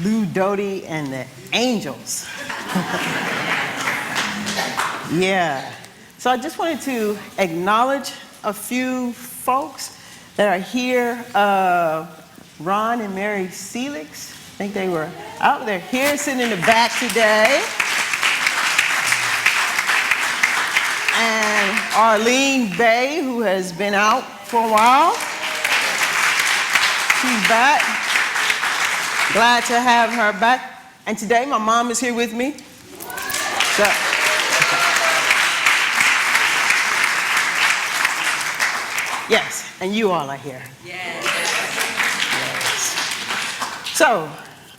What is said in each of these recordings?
Lou Doty and the Angels. Yeah. So I just wanted to acknowledge a few folks that are here. Ron and Mary Felix, I think they were out there here sitting in the back today. And Arlene Bay, who has been out for a while. She's back. Glad to have her back. And today my mom is here with me. So, yes, and you all are here. Yes. So,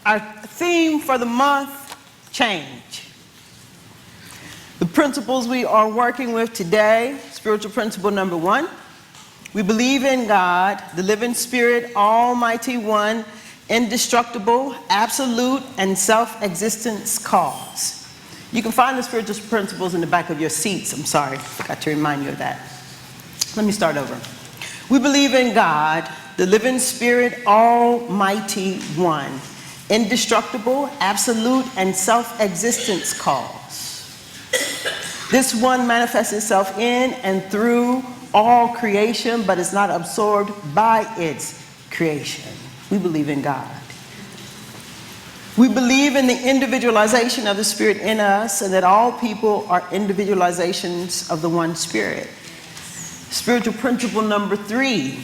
our theme for the month, change. The principles we are working with today, spiritual principle number 1, we believe in God, the living spirit, almighty one, indestructible, absolute, and self-existence cause. You can find the spiritual principles in the back of your seats. I'm sorry, I forgot to remind you of that. Let me start over. We believe in God, the living spirit, almighty one, indestructible, absolute, and self-existence cause. This one manifests itself in and through all creation, but is not absorbed by its creation. We believe in God. We believe in the individualization of the Spirit in us, and that all people are individualizations of the one Spirit. Spiritual principle number 3,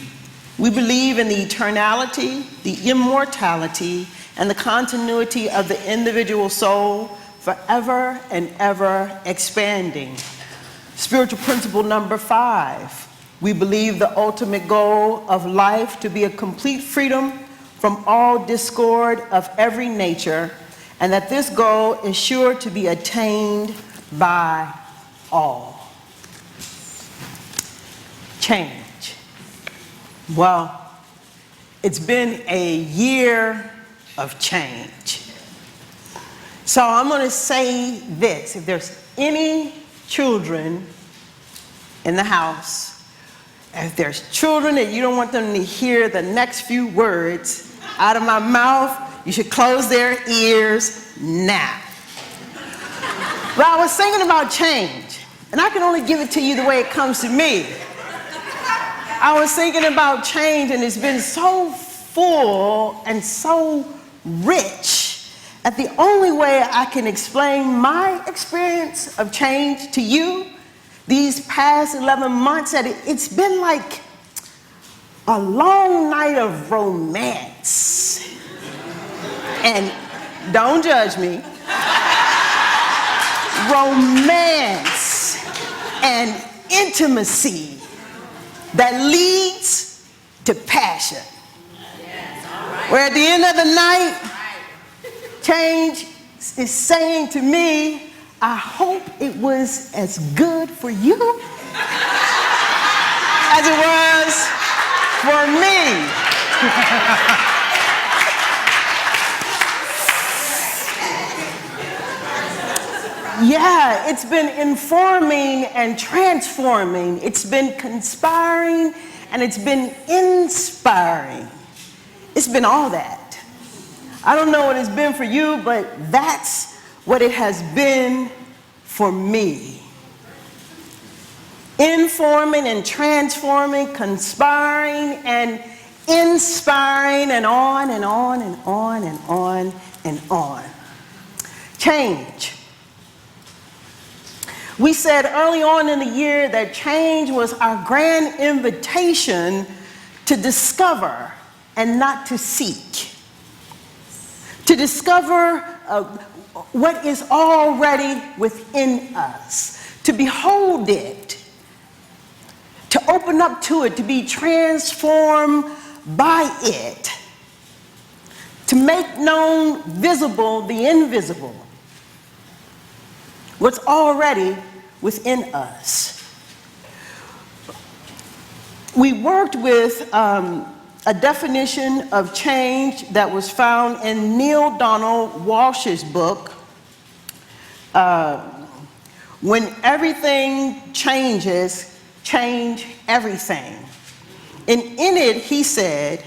we believe in the eternality, the immortality, and the continuity of the individual soul, forever and ever expanding. Spiritual principle number 5, we believe the ultimate goal of life to be a complete freedom from all discord of every nature, and that this goal is sure to be attained by all. Change. Well, it's been a year of change. So I'm going to say this. If there's any children in the house, if there's children that you don't want them to hear the next few words out of my mouth, you should close their ears now. But I was thinking about change, and I can only give it to you the way it comes to me. I was thinking about change, and it's been so full and so rich that the only way I can explain my experience of change to you these past 11 months, that it's been like a long night of romance. And don't judge me. Romance and intimacy that leads to passion. Where at the end of the night, change is saying to me, I hope it was as good for you as it was for me. Yeah, it's been informing and transforming. It's been conspiring and it's been inspiring. It's been all that. I don't know what it's been for you, but that's what it has been for me. Informing and transforming, conspiring and inspiring, and on and on and on and on and on. Change. We said early on in the year that change was our grand invitation to discover and not to seek. To discover what is already within us, to behold it, to open up to it, to be transformed by it, to make known visible the invisible, what's already within us. We worked with a definition of change that was found in Neil Donald Walsh's book, When Everything Changes, Change Everything. And in it, he said,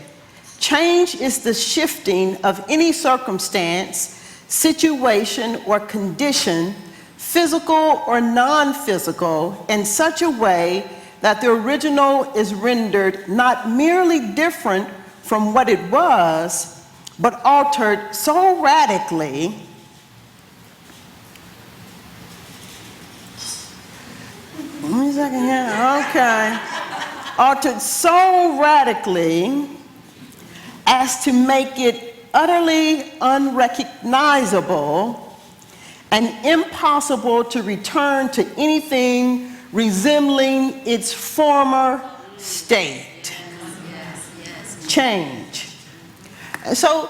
Change is the shifting of any circumstance, situation, or condition, physical or non-physical, in such a way that the original is rendered not merely different from what it was, but altered so radically altered so radically as to make it utterly unrecognizable and impossible to return to anything resembling its former state. Change. And so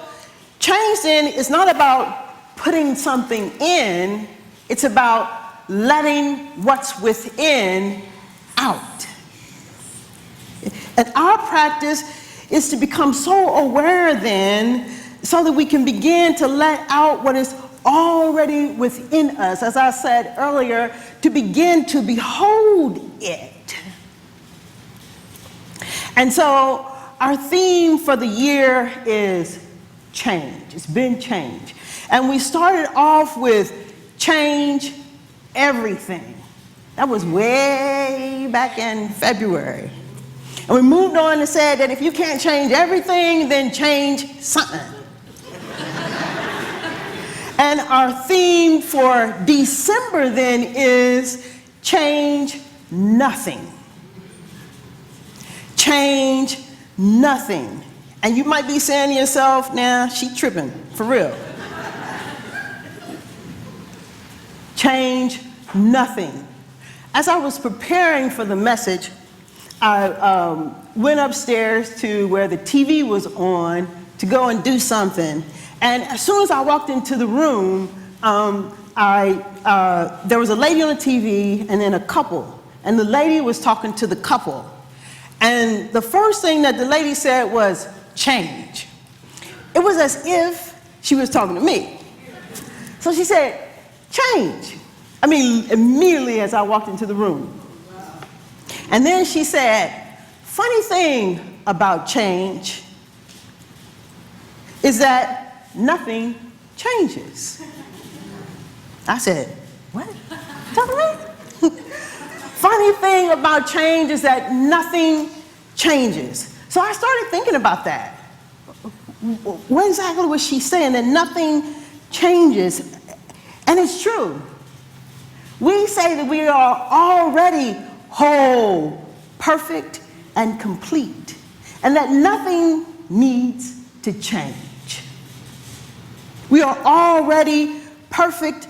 change then is not about putting something in, it's about letting what's within out. And our practice is to become so aware then so that we can begin to let out what is already within us, as I said earlier, to begin to behold it. And so our theme for the year is change. It's been change. And we started off with change everything. That was way back in February. And we moved on and said that if you can't change everything, then change something. And our theme for December then is change nothing. Change nothing. And you might be saying to yourself, now she tripping, for real. Change nothing. As I was preparing for the message, I went upstairs to where the TV was on to go and do something. And as soon as I walked into the room, there was a lady on the TV and then a couple. And the lady was talking to the couple. And the first thing that the lady said was, change. It was as if she was talking to me. So she said, change. I mean, immediately as I walked into the room. And then she said, funny thing about change is that nothing changes. I said, what? Talking to me? Funny thing about change is that nothing changes. So I started thinking about that. What exactly was she saying? That nothing changes. And it's true. We say that we are already whole, perfect, and complete, and that nothing needs to change. We are already perfect.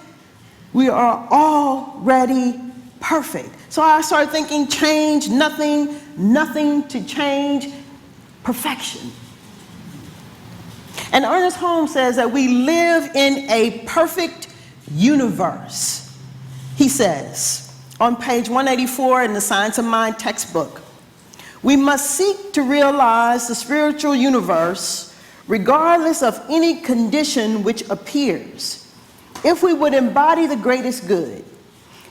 We are already perfect. So I started thinking change, nothing, nothing to change, perfection. And Ernest Holmes says that we live in a perfect universe. He says on page 184 in the Science of Mind textbook, we must seek to realize the spiritual universe regardless of any condition which appears, if we would embody the greatest good.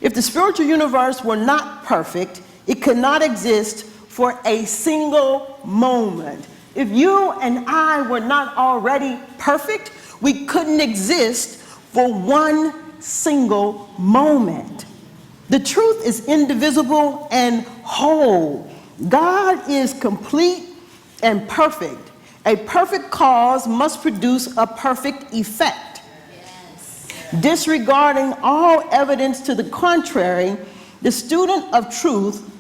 If the spiritual universe were not perfect, it could not exist for a single moment. If you and I were not already perfect, we couldn't exist for one single moment. The truth is indivisible and whole. God is complete and perfect. A perfect cause must produce a perfect effect. Yes. Disregarding all evidence to the contrary, the student of truth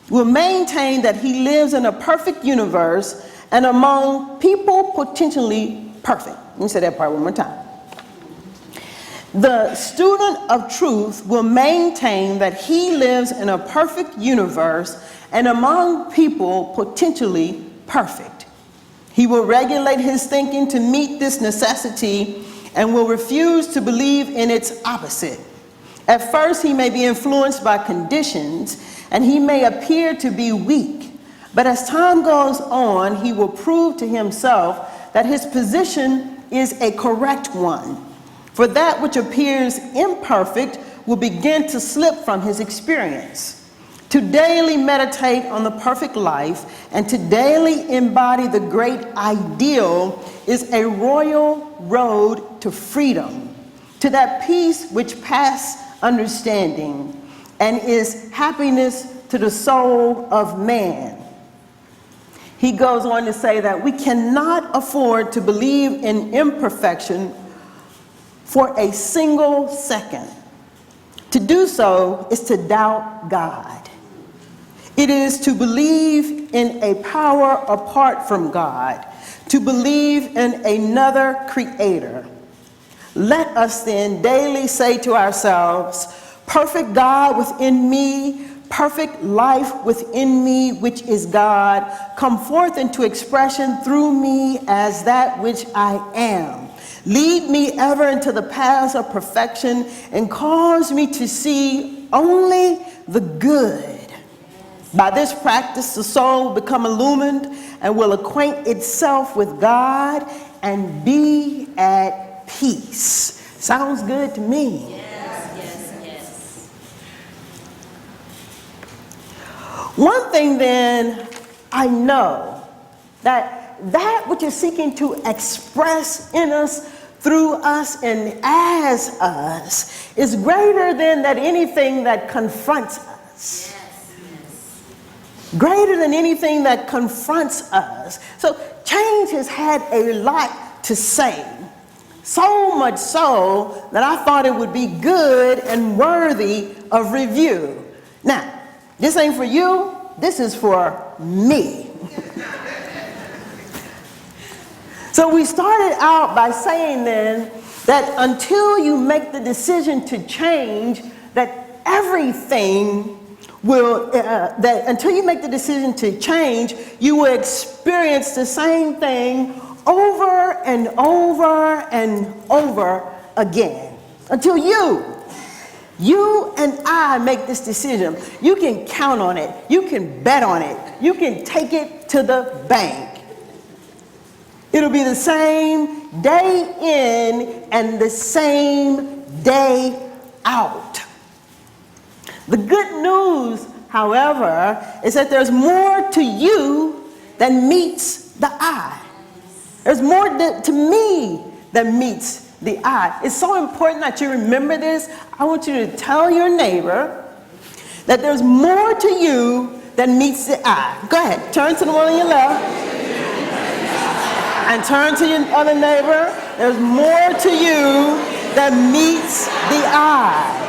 will maintain that he lives in a perfect universe and among people potentially perfect. Let me say that part one more time. The student of truth will maintain that he lives in a perfect universe and among people potentially perfect. He will regulate his thinking to meet this necessity and will refuse to believe in its opposite. At first, he may be influenced by conditions and he may appear to be weak, but as time goes on, he will prove to himself that his position is a correct one. For that which appears imperfect will begin to slip from his experience. To to daily meditate on the perfect life, and to daily embody the great ideal is a royal road to freedom, to that peace which passes understanding, and is happiness to the soul of man. He goes on to say that we cannot afford to believe in imperfection for a single second. To do so is to doubt God. It is to believe in a power apart from God, to believe in another creator. Let us then daily say to ourselves, perfect God within me, perfect life within me, which is God, come forth into expression through me as that which I am. Lead me ever into the paths of perfection and cause me to see only the good. By this practice, the soul will become illumined and will acquaint itself with God and be at peace. Sounds good to me. Yes. One thing then, I know that which is seeking to express in us, through us, and as us is greater than that anything that confronts us. Greater than anything that confronts us. So change has had a lot to say. So much so that I thought it would be good and worthy of review. Now, this ain't for you, this is for me. So we started out by saying then that until you make the decision to change, that everything will, that until you make the decision to change, you will experience the same thing over and over and over again. Until you and I make this decision. You can count on it. You can bet on it. You can take it to the bank. It'll be the same day in and the same day out. The good news, however, is that there's more to you than meets the eye. There's more to me than meets the eye. It's so important that you remember this. I want you to tell your neighbor that there's more to you than meets the eye. Go ahead, turn to the one on your left and turn to your other neighbor. There's more to you than meets the eye.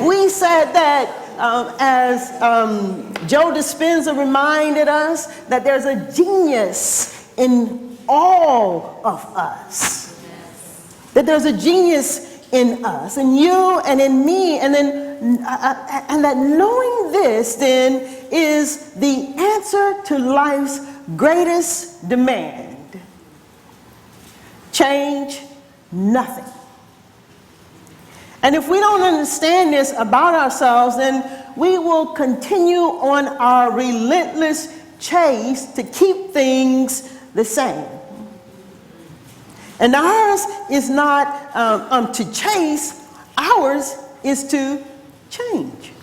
We said that as Joe Dispenza reminded us, that there's a genius in all of us. That there's a genius in us, in you and in me, and that knowing this then is the answer to life's greatest demand. Change nothing. And if we don't understand this about ourselves, then we will continue on our relentless chase to keep things the same. And ours is not to chase, ours is to change.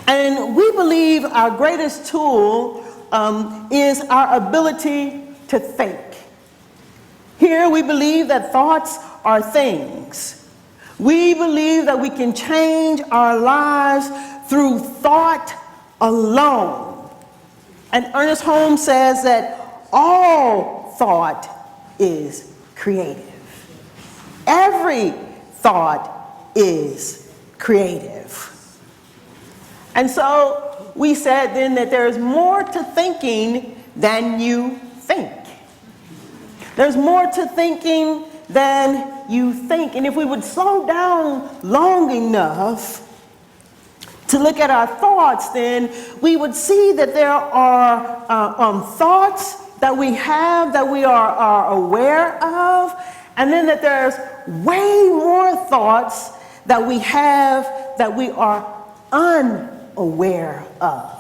And we believe our greatest tool is our ability to think. Here we believe that thoughts are things. We believe that we can change our lives through thought alone. And Ernest Holmes says that all thought is creative. Every thought is creative. And so we said then that there's more to thinking than you think. There's more to thinking than you think. And if we would slow down long enough to look at our thoughts, then we would see that there are thoughts that we have that we are aware of, and then that there's way more thoughts that we have that we are unaware of.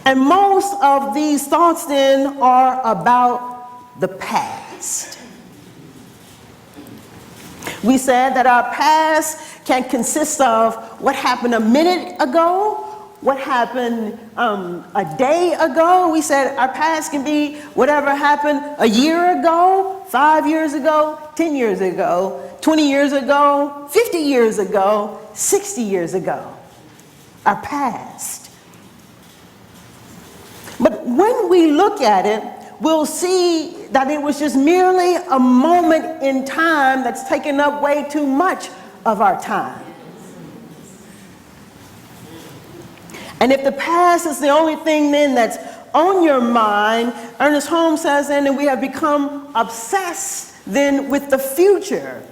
And most of these thoughts then are about the past. We said that our past can consist of what happened a minute ago, what happened a day ago. We said our past can be whatever happened a year ago, 5 years ago, 10 years ago, 20 years ago, 50 years ago, 60 years ago. Our past. But when we look at it, we'll see that it was just merely a moment in time that's taken up way too much of our time. And if the past is the only thing then that's on your mind, Ernest Holmes says then that we have become obsessed then with the future